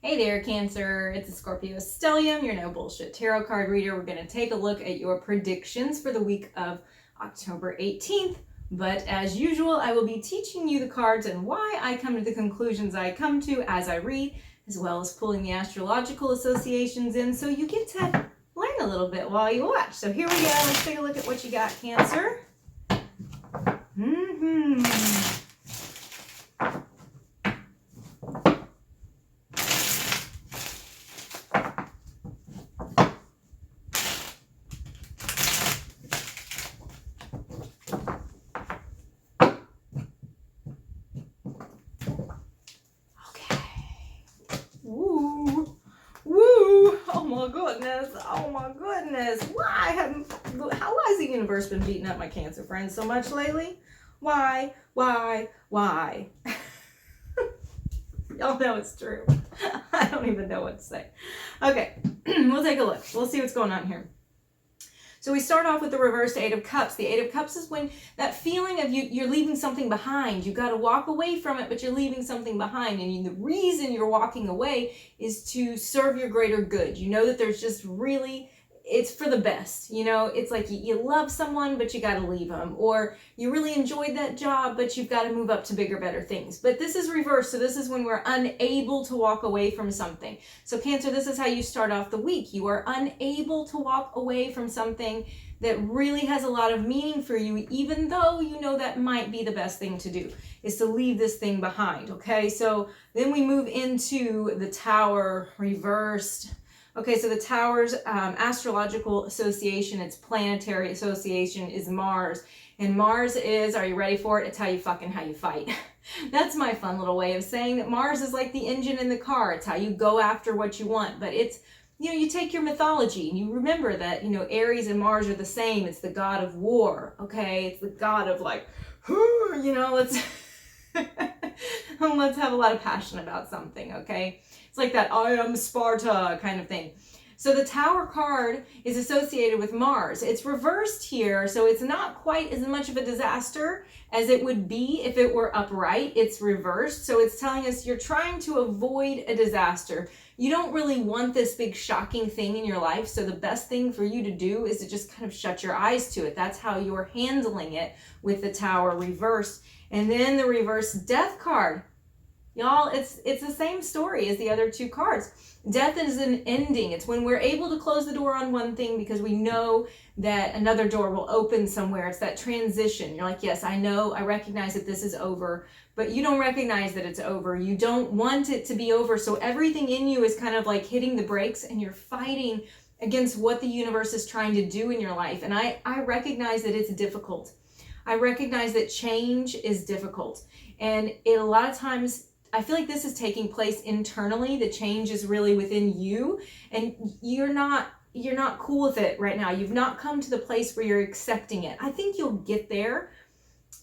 Hey there, Cancer. It's a Scorpio Stellium, your no bullshit tarot card reader. We're going to take a look at your predictions for the week of October 18th. But as usual, I will be teaching you the cards and why I come to the conclusions I come to as I read, as well as pulling the astrological associations in so you get to learn a little bit while you watch. So here we go. Let's take a look at what you got, Cancer. Oh my goodness. Why has the universe been beating up my Cancer friends so much lately? Why? Y'all know it's true. I don't even know what to say. Okay, we'll take a look. We'll see what's going on here. So we start off with the reversed Eight of Cups. The Eight of Cups is when that feeling of you're leaving something behind. You got to walk away from it, but you're leaving something behind. And the reason you're walking away is to serve your greater good. You know that there's just really, it's for the best. You know, it's like you love someone, but you got to leave them. Or you really enjoyed that job, but you've got to move up to bigger, better things. But this is reversed. So this is when we're unable to walk away from something. So Cancer, this is how you start off the week. You are unable to walk away from something that really has a lot of meaning for you, even though you know that might be the best thing to do, is to leave this thing behind, okay? So then we move into the Tower reversed. Okay, so the Tower's astrological association, its planetary association is Mars. And Mars is, are you ready for it? It's how you fight. That's my fun little way of saying that Mars is like the engine in the car. It's how you go after what you want. But it's, you take your mythology and you remember that, Aries and Mars are the same. It's the god of war, okay? It's the god of like, let's let's have a lot of passion about something, okay? It's like that I am Sparta kind of thing. So the Tower card is associated with Mars. It's reversed here, so it's not quite as much of a disaster as it would be if it were upright. It's reversed, so it's telling us you're trying to avoid a disaster. You don't really want this big shocking thing in your life, so the best thing for you to do is to just kind of shut your eyes to it. That's how you're handling it with the Tower reversed. And then the reverse Death card. Y'all, it's the same story as the other two cards. Death is an ending. It's when we're able to close the door on one thing because we know that another door will open somewhere. It's that transition. You're like, yes, I know, I recognize that this is over, but you don't recognize that it's over. You don't want it to be over. So everything in you is kind of like hitting the brakes and you're fighting against what the universe is trying to do in your life. And I recognize that it's difficult. I recognize that change is difficult. And a lot of times, I feel like this is taking place internally. The change is really within you, and you're not cool with it right now. You've not come to the place where you're accepting it. I think you'll get there.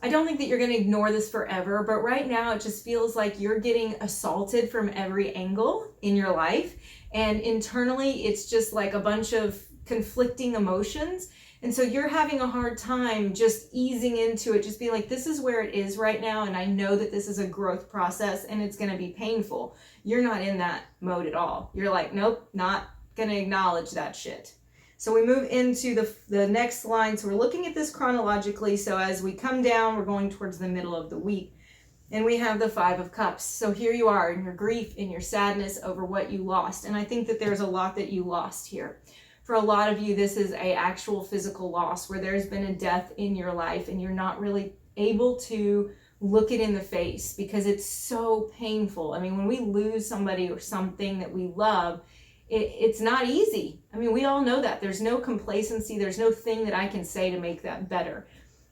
I don't think that you're going to ignore this forever, but right now it just feels like you're getting assaulted from every angle in your life, and internally it's just like a bunch of conflicting emotions. And so you're having a hard time just easing into it, just being like, this is where it is right now. And I know that this is a growth process and it's going to be painful. You're not in that mode at all. You're like, nope, not going to acknowledge that shit. So we move into the next line. So we're looking at this chronologically. So as we come down, we're going towards the middle of the week. And we have the Five of Cups. So here you are in your grief, in your sadness over what you lost. And I think that there's a lot that you lost here. For a lot of you, this is a actual physical loss where there's been a death in your life and you're not really able to look it in the face because it's so painful. I mean, when we lose somebody or something that we love, it's not easy. I mean, we all know that. There's no complacency. There's no thing that I can say to make that better.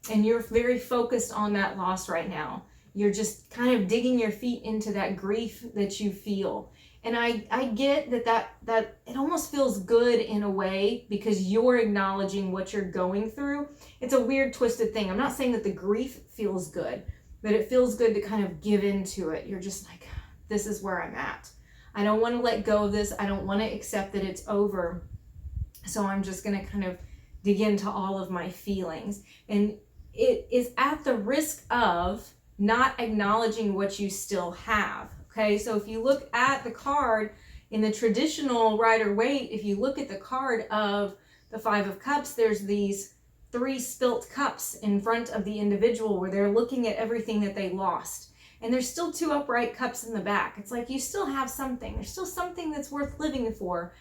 And you're very focused on that loss right now. You're just kind of digging your feet into that grief that you feel. And I get that it almost feels good in a way because you're acknowledging what you're going through. It's a weird, twisted thing. I'm not saying that the grief feels good, but it feels good to kind of give into it. You're just like, this is where I'm at. I don't want to let go of this. I don't want to accept that it's over. So I'm just going to kind of dig into all of my feelings. And it is at the risk of not acknowledging what you still have. okay? So if you look at the card in the traditional Rider-Waite, if you look at the card of the Five of Cups, there's these 3 spilt cups in front of the individual where they're looking at everything that they lost. And there's still 2 upright cups in the back. It's like you still have something. There's still something that's worth living for.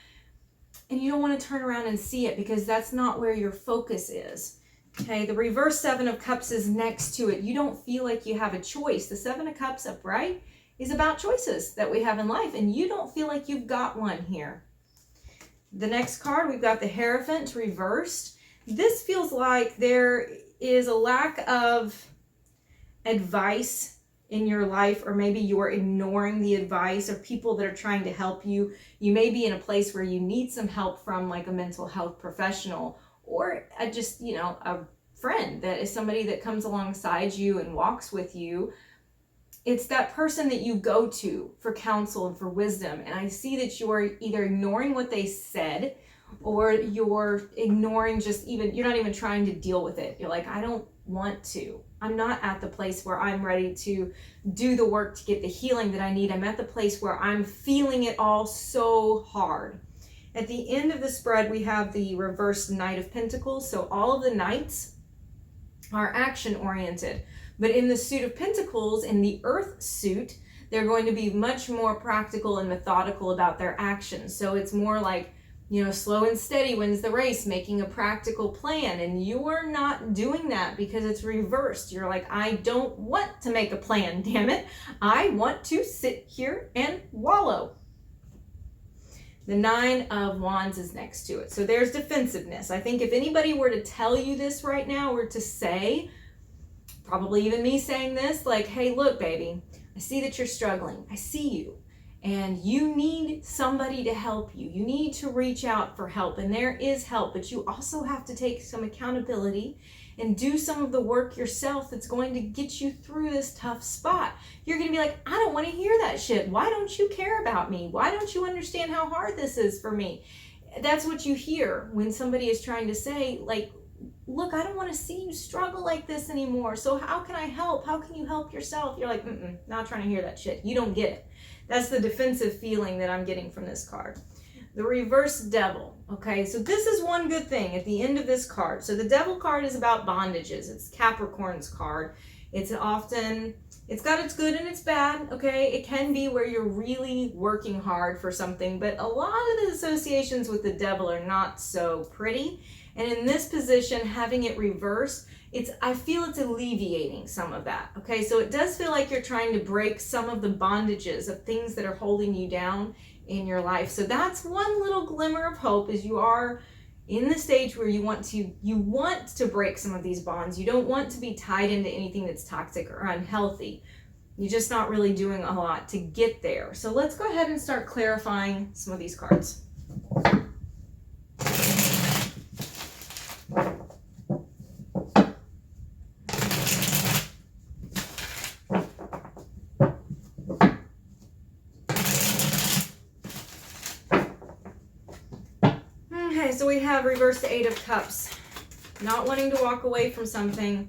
And you don't want to turn around and see it because that's not where your focus is. Okay, the reverse 7 of Cups is next to it. You don't feel like you have a choice. The 7 of Cups upright is about choices that we have in life, and you don't feel like you've got one here. The next card, we've got the Hierophant reversed. This feels like there is a lack of advice in your life, or maybe you're ignoring the advice of people that are trying to help you. You may be in a place where you need some help from like a mental health professional, or just, you know, a friend that is somebody that comes alongside you and walks with you. It's that person that you go to for counsel and for wisdom. And I see that you're either ignoring what they said, or you're ignoring you're not even trying to deal with it. You're like, I don't want to. I'm not at the place where I'm ready to do the work to get the healing that I need. I'm at the place where I'm feeling it all so hard. At the end of the spread, we have the reversed Knight of Pentacles. So all of the knights are action oriented. But in the suit of Pentacles, in the Earth suit, they're going to be much more practical and methodical about their actions. So it's more like, you know, slow and steady wins the race, making a practical plan. And you are not doing that because it's reversed. You're like, I don't want to make a plan, damn it. I want to sit here and wallow. The 9 of Wands is next to it. So there's defensiveness. I think if anybody were to tell you this right now, or to say, probably even me saying this, like, hey, look, baby, I see that you're struggling. I see you. And you need somebody to help you. You need to reach out for help. And there is help, but you also have to take some accountability and do some of the work yourself that's going to get you through this tough spot. You're going to be like, I don't want to hear that shit. Why don't you care about me? Why don't you understand how hard this is for me? That's what you hear when somebody is trying to say, like, look, I don't want to see you struggle like this anymore. So how can I help? How can you help yourself? You're like, not trying to hear that shit. You don't get it. That's the defensive feeling that I'm getting from this card. The reverse Devil. Okay, so this is one good thing at the end of this card. So the Devil card is about bondages. It's Capricorn's card. It's got its good and its bad. Okay, it can be where you're really working hard for something, but a lot of the associations with the Devil are not so pretty. And in this position, having it reversed, I feel it's alleviating some of that. Okay, so it does feel like you're trying to break some of the bondages of things that are holding you down in your life. So that's one little glimmer of hope, is you are in the stage where you want to break some of these bonds. You don't want to be tied into anything that's toxic or unhealthy. You're just not really doing a lot to get there. So let's go ahead and start clarifying some of these cards. Okay, so we have reversed the 8 of Cups. Not wanting to walk away from something.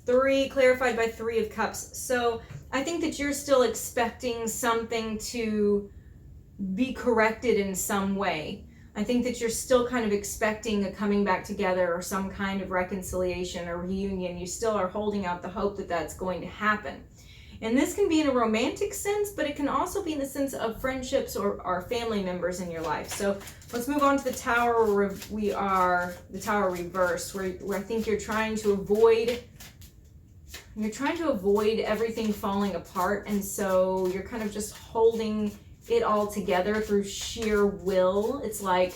3 clarified by 3 of Cups. So I think that you're still expecting something to be corrected in some way. I think that you're still kind of expecting a coming back together or some kind of reconciliation or reunion. You still are holding out the hope that that's going to happen. And this can be in a romantic sense, but it can also be in the sense of friendships or family members in your life. So let's move on to the Tower, where the Tower reversed, where I think you're trying to avoid everything falling apart. And so you're kind of just holding it all together through sheer will. It's like,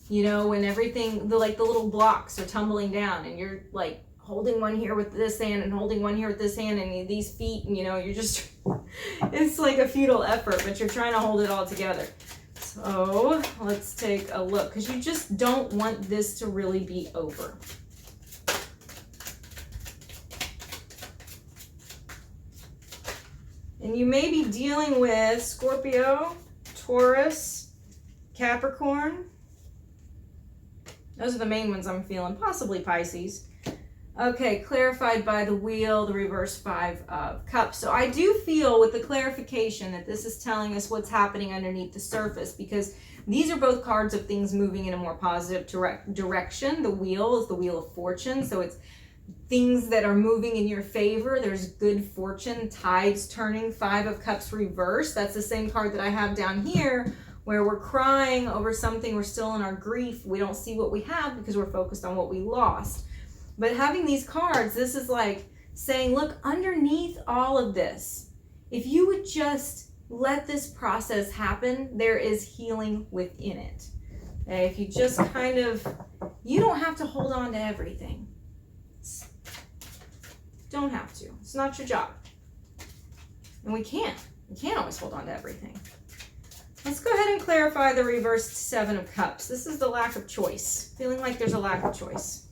you know, when everything, the little blocks are tumbling down and you're like holding one here with this hand and holding one here with this hand and these feet, and you know, you're just, it's like a futile effort, but you're trying to hold it all together. So let's take a look, because you just don't want this to really be over. And you may be dealing with Scorpio, Taurus, Capricorn. Those are the main ones I'm feeling. Possibly Pisces. Okay, clarified by the wheel, the reverse 5 of cups. So I do feel with the clarification that this is telling us what's happening underneath the surface, because these are both cards of things moving in a more positive direction. The wheel is the wheel of fortune, so it's things that are moving in your favor. There's good fortune, tides turning, 5 of cups reversed. That's the same card that I have down here, where we're crying over something, we're still in our grief, we don't see what we have because we're focused on what we lost. But having these cards, this is like saying, look, underneath all of this, if you would just let this process happen, there is healing within it. Okay? If you just kind of, you don't have to hold on to everything. Don't have to. It's not your job. And we can't always hold on to everything. Let's go ahead and clarify the reversed 7 of cups. This is the lack of choice. Feeling like there's a lack of choice.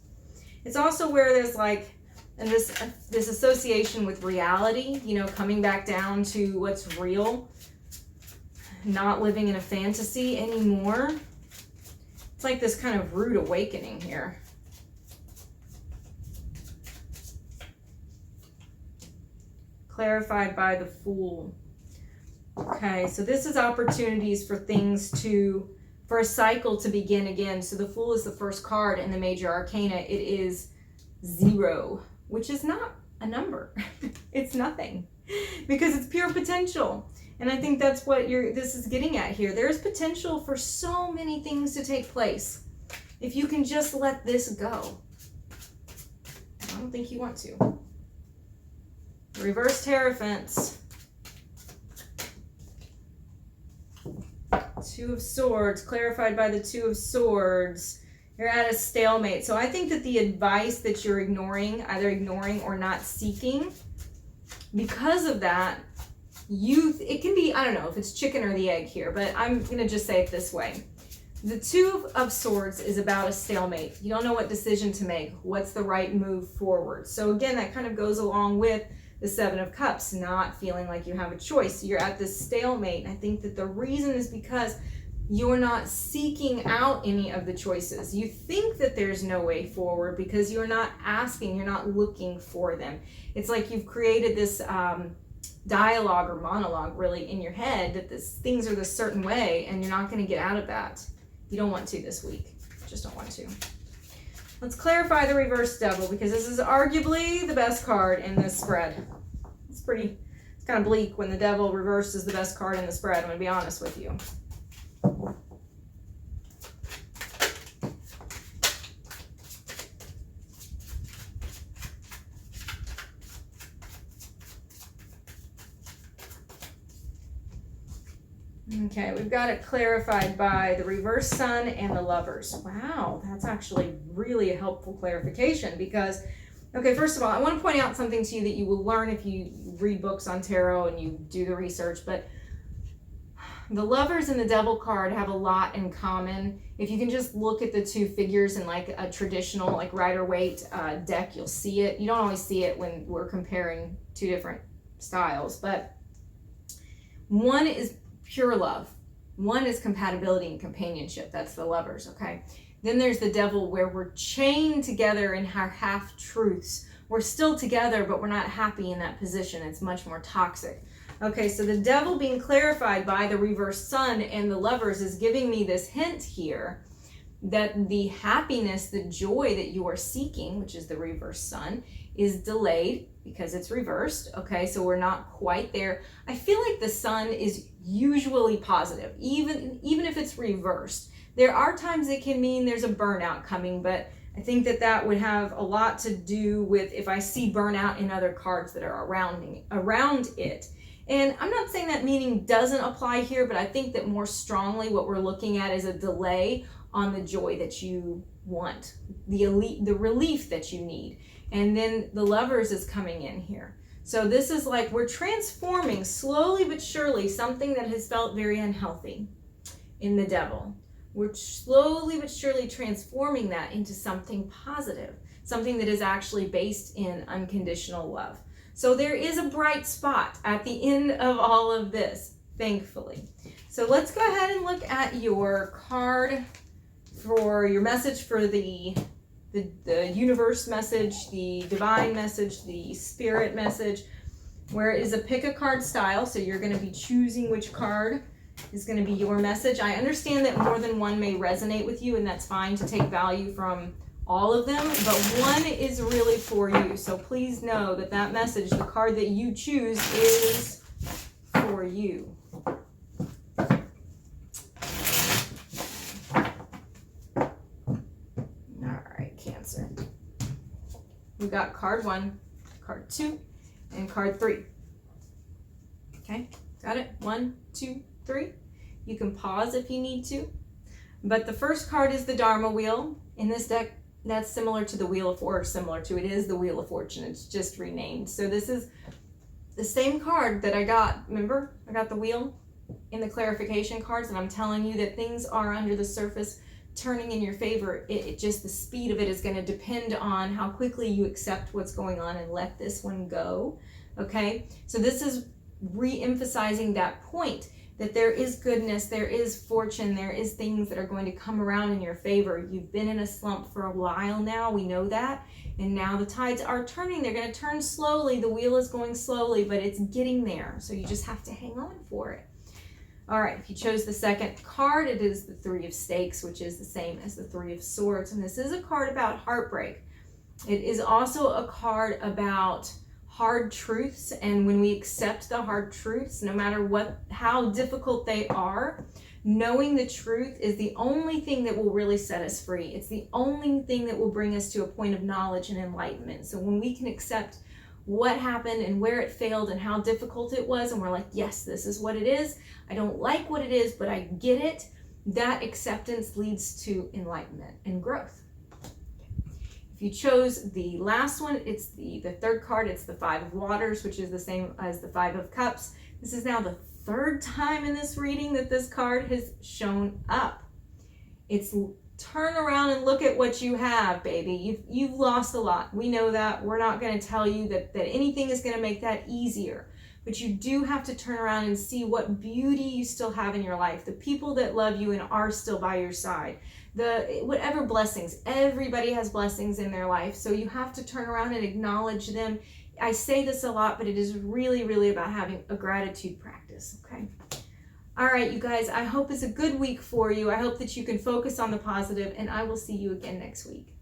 It's also where there's like, and this association with reality, you know, coming back down to what's real, not living in a fantasy anymore. It's like this kind of rude awakening here. Clarified by the Fool. Okay, so this is opportunities for things to, for a cycle to begin again. So the Fool is the first card in the major arcana. It is 0, which is not a number. It's nothing, because it's pure potential. And I think that's what this is getting at here. There's potential for so many things to take place if you can just let this go. I don't think you want to. Reverse Hierophants. 2 of Swords, clarified by the 2 of Swords. You're at a stalemate. So I think that the advice that you're ignoring, either ignoring or not seeking, because of that, it can be, I don't know if it's chicken or the egg here, but I'm going to just say it this way. The 2 of Swords is about a stalemate. You don't know what decision to make. What's the right move forward? So again, that kind of goes along with the 7 of Cups, not feeling like you have a choice. You're at this stalemate. I think that the reason is because you're not seeking out any of the choices. You think that there's no way forward because you're not asking, you're not looking for them. It's like you've created this dialogue or monologue really in your head that things are this certain way, and you're not going to get out of that. You don't want to this week. Just don't want to. Let's clarify the reverse Devil, because this is arguably the best card in this spread. It's kind of bleak when the Devil reversed is the best card in the spread, I'm going to be honest with you. Okay, we've got it clarified by the reverse Sun and the Lovers. Wow, that's actually really a helpful clarification, because, okay, first of all, I want to point out something to you that you will learn if you read books on tarot and you do the research, but the Lovers and the Devil card have a lot in common. If you can just look at the 2 figures in like a traditional like Rider-Waite deck, you'll see it. You don't always see it when we're comparing 2 different styles, but one is pure love. One is compatibility and companionship. That's the Lovers, okay? Then there's the Devil, where we're chained together in our half-truths. We're still together, but we're not happy in that position. It's much more toxic. Okay, so the Devil being clarified by the reverse Sun and the Lovers is giving me this hint here that the happiness, the joy that you are seeking, which is the reverse Sun, is delayed because it's reversed. Okay, so we're not quite there. I feel like the Sun is usually positive, even if it's reversed. There are times it can mean there's a burnout coming, but I think that would have a lot to do with if I see burnout in other cards that are around it. And I'm not saying that meaning doesn't apply here, but I think that more strongly what we're looking at is a delay on the joy that you want, the relief that you need. And then the Lovers is coming in here. So this is like we're transforming slowly but surely something that has felt very unhealthy in the Devil. We're slowly but surely transforming that into something positive, something that is actually based in unconditional love. So there is a bright spot at the end of all of this, thankfully. So let's go ahead and look at your card for your message for the the universe message, the divine message, the spirit message, where it is a pick a card style. So you're going to be choosing which card is going to be your message. I understand that more than one may resonate with you, and that's fine to take value from all of them, but one is really for you. So please know that that message, the card that you choose, is for you. All right, Cancer. We got card 1, card 2, and card 3. Okay, got it? 1, 2, 3. You can pause if you need to. But the first card is the Dharma Wheel. In this deck, that's similar to the Wheel of Fortune, it is the Wheel of Fortune. It's just renamed. So this is the same card that I got. Remember, I got the wheel in the clarification cards, and I'm telling you that things are under the surface turning in your favor. It just, the speed of it is going to depend on how quickly you accept what's going on and let this one go. Okay, so this is re-emphasizing that point, that there is goodness, there is fortune, there is things that are going to come around in your favor. You've been in a slump for a while now, we know that, and now the tides are turning. They're going to turn slowly. The wheel is going slowly, but it's getting there, so you just have to hang on for it. All right, if you chose the second card, it is the Three of Stakes, which is the same as the Three of Swords, and this is a card about heartbreak. It is also a card about hard truths, and when we accept the hard truths, no matter how difficult they are, knowing the truth is the only thing that will really set us free. It's the only thing that will bring us to a point of knowledge and enlightenment. So when we can accept what happened and where it failed and how difficult it was, and we're like, yes, this is what it is. I don't like what it is, but I get it. That acceptance leads to enlightenment and growth. If you chose the last one, it's the third card. It's the Five of Waters, which is the same as the Five of Cups. This is now the third time in this reading that this card has shown up. It's turn around and look at what you have, baby. You've lost a lot. We know that. We're not going to tell you that anything is going to make that easier. But you do have to turn around and see what beauty you still have in your life. The people that love you and are still by your side. Whatever blessings. Everybody has blessings in their life. So you have to turn around and acknowledge them. I say this a lot, but it is really, really about having a gratitude practice, okay? All right, you guys, I hope it's a good week for you. I hope that you can focus on the positive, and I will see you again next week.